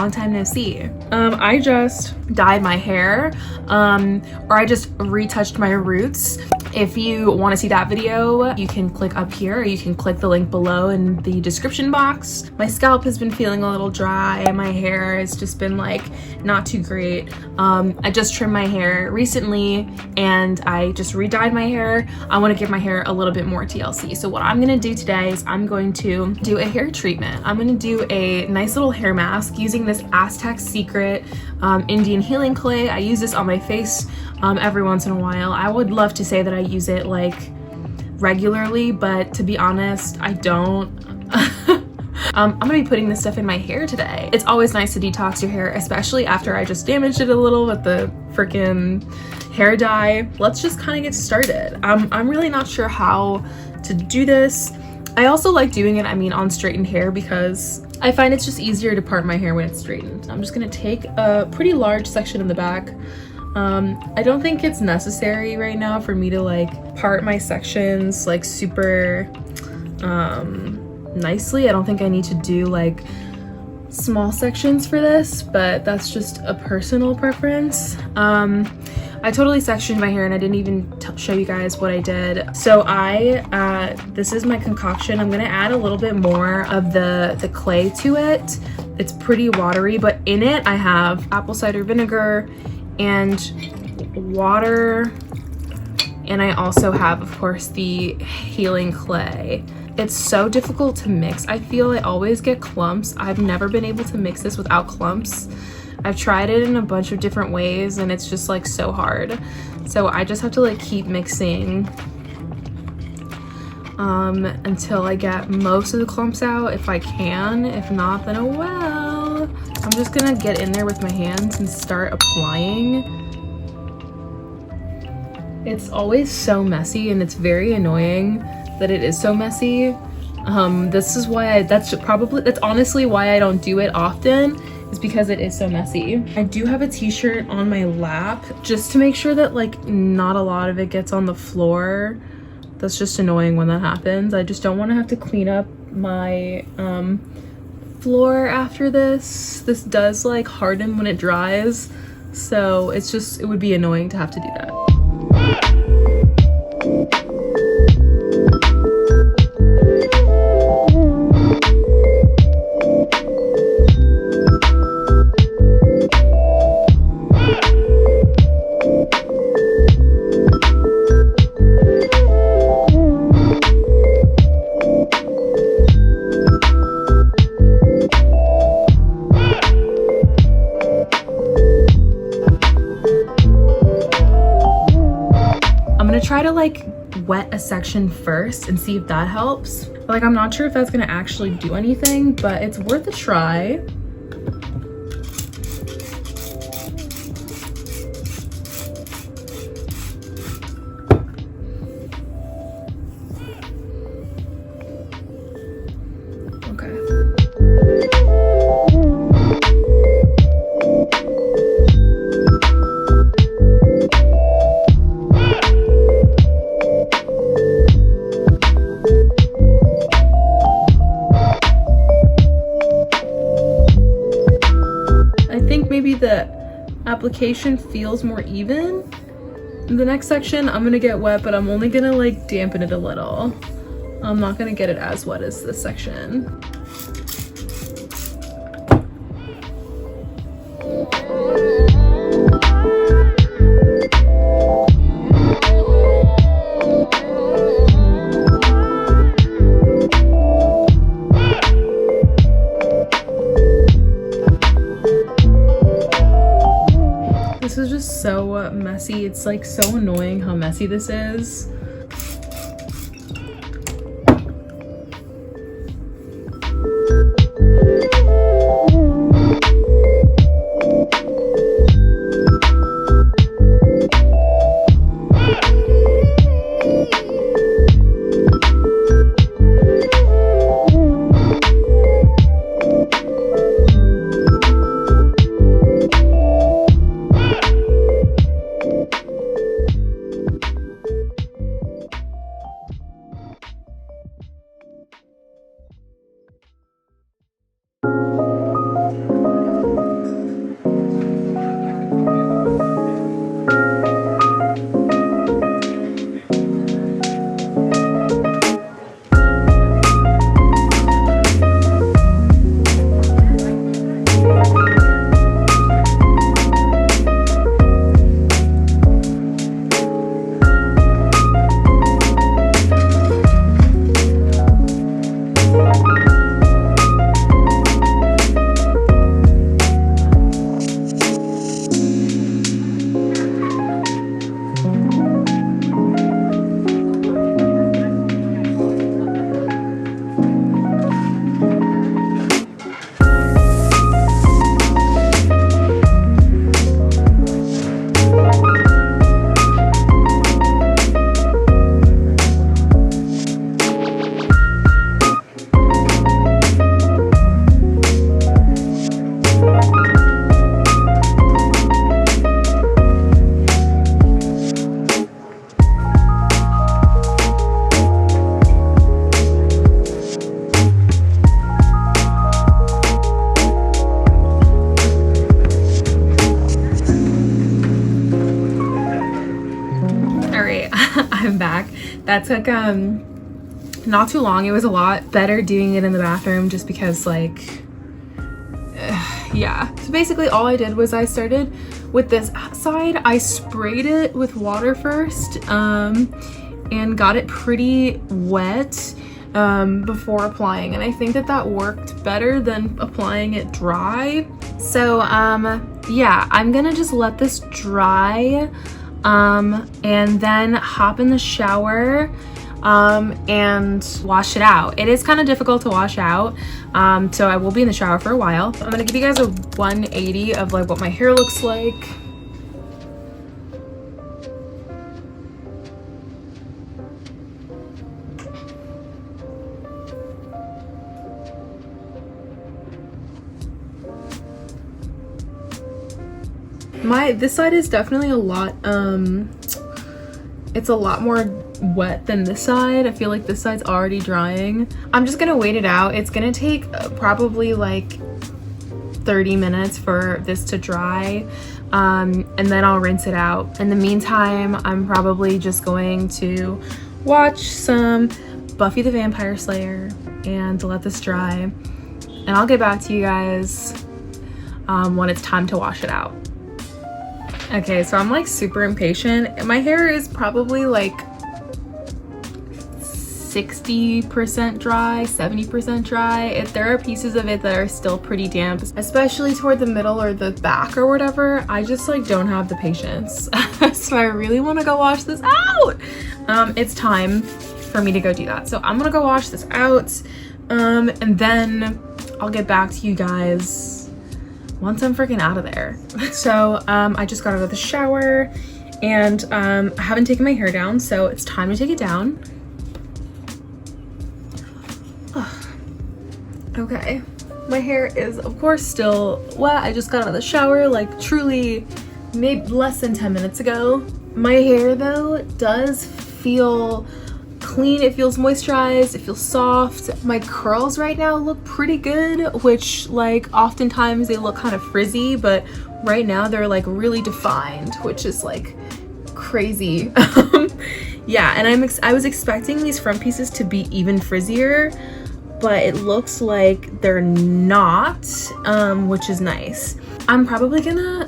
long time no see. I just dyed my hair, or I just retouched my roots. If you want to see that video, you can click up here, or you can click the link below in the description box. My scalp has been feeling a little dry. My hair has just been like not too great. I just trimmed my hair recently and I just re-dyed my hair. I want to give my hair a little bit more TLC. So what I'm going to do today is I'm going to do a hair treatment. I'm going to do a nice little hair mask using this Aztec Secret Indian healing clay. I use this on my face every once in a while. I would love to say that I use it like regularly, but to be honest, I don't. I'm gonna be putting this stuff in my hair today. It's always nice to detox your hair, especially after I just damaged it a little with the freaking hair dye. Let's just kind of get started. I'm really not sure how to do this. I also like doing it, on straightened hair, because I find it's just easier to part my hair when it's straightened. I'm just gonna take a pretty large section in the back. I don't think it's necessary right now for me to like part my sections like super nicely. I don't think I need to do like small sections for this, but that's just a personal preference. I totally sectioned my hair and I didn't even show you guys what I did. So this is my concoction. I'm gonna add a little bit more of the clay to it. It's pretty watery, but in it I have apple cider vinegar and water, and I also have, of course, the healing clay. It's so difficult to mix. I feel I always get clumps. I've never been able to mix this without clumps. I've tried it in a bunch of different ways and it's just like so hard. So I just have to like keep mixing until I get most of the clumps out, if I can. If not, then oh well. I'm just gonna get in there with my hands and start applying. It's always so messy and it's very annoying that it is so messy. This is why that's honestly why I don't do it often, is because it is so messy. I do have a t-shirt on my lap just to make sure that like not a lot of it gets on the floor. That's just annoying when that happens. I just don't want to have to clean up my floor after this. This does like harden when it dries, so it would be annoying to have to do that. Try to like wet a section first and see if that helps. Like, I'm not sure if that's gonna actually do anything, but it's worth a try. The application feels more even. In the next section I'm gonna get wet, but I'm only gonna like dampen it a little. I'm not gonna get it as wet as this section. So messy. It's like so annoying how messy this is. That took not too long. It was a lot better doing it in the bathroom just because like yeah. So basically all I did was I started with this side. I sprayed it with water first and got it pretty wet before applying, and I think that worked better than applying it dry. So yeah, I'm gonna just let this dry and then hop in the shower and wash it out. It is kind of difficult to wash out, so I will be in the shower for a while. I'm gonna give you guys a 180 of like what my hair looks like. This side is definitely a lot, it's a lot more wet than this side. I feel like this side's already drying. I'm just gonna wait it out. It's gonna take probably like 30 minutes for this to dry, and then I'll rinse it out. In the meantime, I'm probably just going to watch some Buffy the Vampire Slayer and let this dry, and I'll get back to you guys when it's time to wash it out. Okay, so I'm like super impatient. My hair is probably like 60% dry, 70% dry. There are pieces of it that are still pretty damp, especially toward the middle or the back or whatever. I just like don't have the patience. So I really want to go wash this out. It's time for me to go do that. So I'm gonna go wash this out, and then I'll get back to you guys once I'm freaking out of there. So I just got out of the shower, and I haven't taken my hair down, so it's time to take it down. Okay, my hair is of course still wet. I just got out of the shower like truly maybe less than 10 minutes ago. My hair though does feel clean. It feels moisturized, it feels soft. My curls right now look pretty good, which like oftentimes they look kind of frizzy, but right now they're like really defined, which is like crazy. Yeah, and I was expecting these front pieces to be even frizzier, but it looks like they're not, which is nice. I'm probably gonna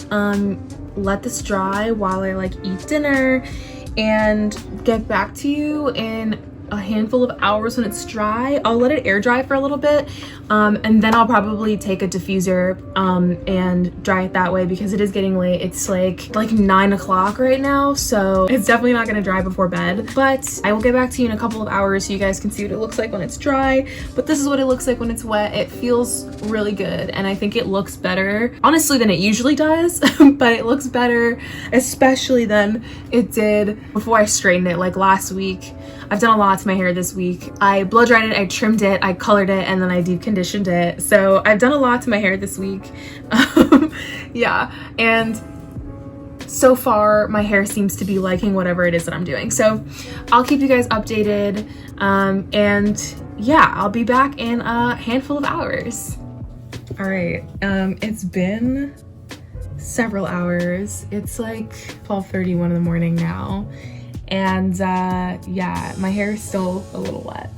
let this dry while I like eat dinner and get back to you in a handful of hours when it's dry. I'll let it air dry for a little bit, and then I'll probably take a diffuser and dry it that way, because it is getting late. It's like 9 o'clock right now, so it's definitely not gonna dry before bed. But I will get back to you in a couple of hours so you guys can see what it looks like when it's dry. But this is what it looks like when it's wet. It feels really good, and I think it looks better honestly than it usually does. But it looks better especially than it did before I straightened it like last week. I've done a lot to my hair this week. I blow dried it, I trimmed it, I colored it, and then I deep conditioned it. So I've done a lot to my hair this week. Yeah, and so far my hair seems to be liking whatever it is that I'm doing. So I'll keep you guys updated, and yeah, I'll be back in a handful of hours. All right, it's been several hours. It's like 12:31 in the morning now. And yeah, my hair is still a little wet.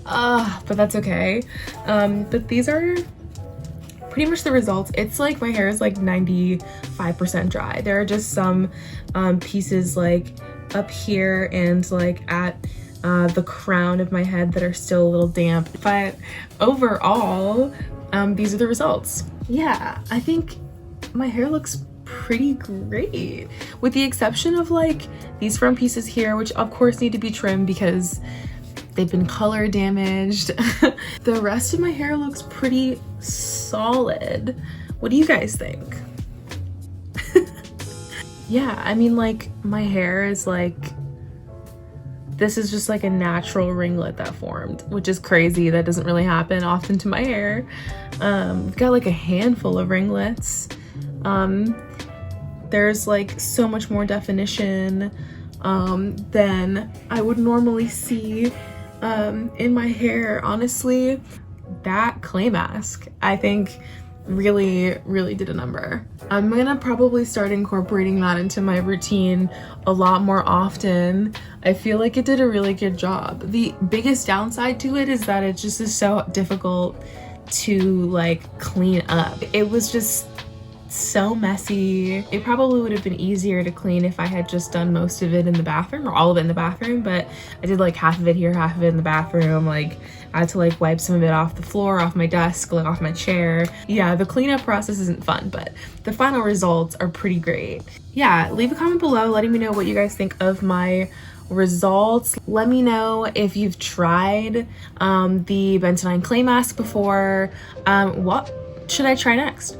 But that's okay. But these are pretty much the results. It's like my hair is like 95% dry. There are just some pieces like up here and like at the crown of my head that are still a little damp. But overall, these are the results. Yeah, I think my hair looks pretty great, with the exception of like these front pieces here, which of course need to be trimmed because they've been color damaged. The rest of my hair looks pretty solid. What do you guys think? Yeah, I mean, like my hair is like, this is just like a natural ringlet that formed, which is crazy. That doesn't really happen often to my hair. Got like a handful of ringlets. There's like so much more definition than I would normally see in my hair. Honestly, that clay mask, I think really did a number. I'm gonna probably start incorporating that into my routine a lot more often. I feel like it did a really good job. The biggest downside to it is that it just is so difficult to like clean up. It was just so messy. It probably would have been easier to clean if I had just done most of it in the bathroom, or all of it in the bathroom, but I did like half of it here, half of it in the bathroom. Like I had to like wipe some of it off the floor, off my desk, like off my chair. Yeah, the cleanup process isn't fun, but the final results are pretty great. Yeah, leave a comment below letting me know what you guys think of my results. Let me know if you've tried the bentonite clay mask before. What should I try next?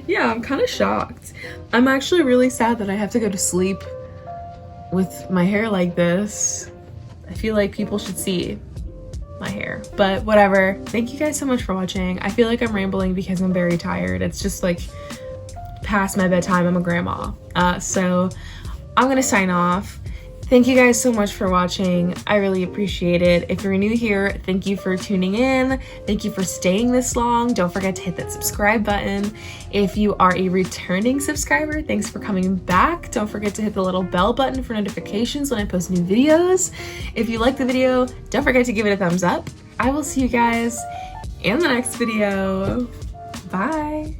Yeah, I'm kind of shocked. I'm actually really sad that I have to go to sleep with my hair like this. I feel like people should see my hair, but whatever. Thank you guys so much for watching. I feel like I'm rambling because I'm very tired. It's just like past my bedtime. I'm a grandma. So I'm gonna sign off. Thank you guys so much for watching. I really appreciate it. If you're new here, thank you for tuning in. Thank you for staying this long. Don't forget to hit that subscribe button. If you are a returning subscriber, thanks for coming back. Don't forget to hit the little bell button for notifications when I post new videos. If you like the video, don't forget to give it a thumbs up. I will see you guys in the next video. Bye.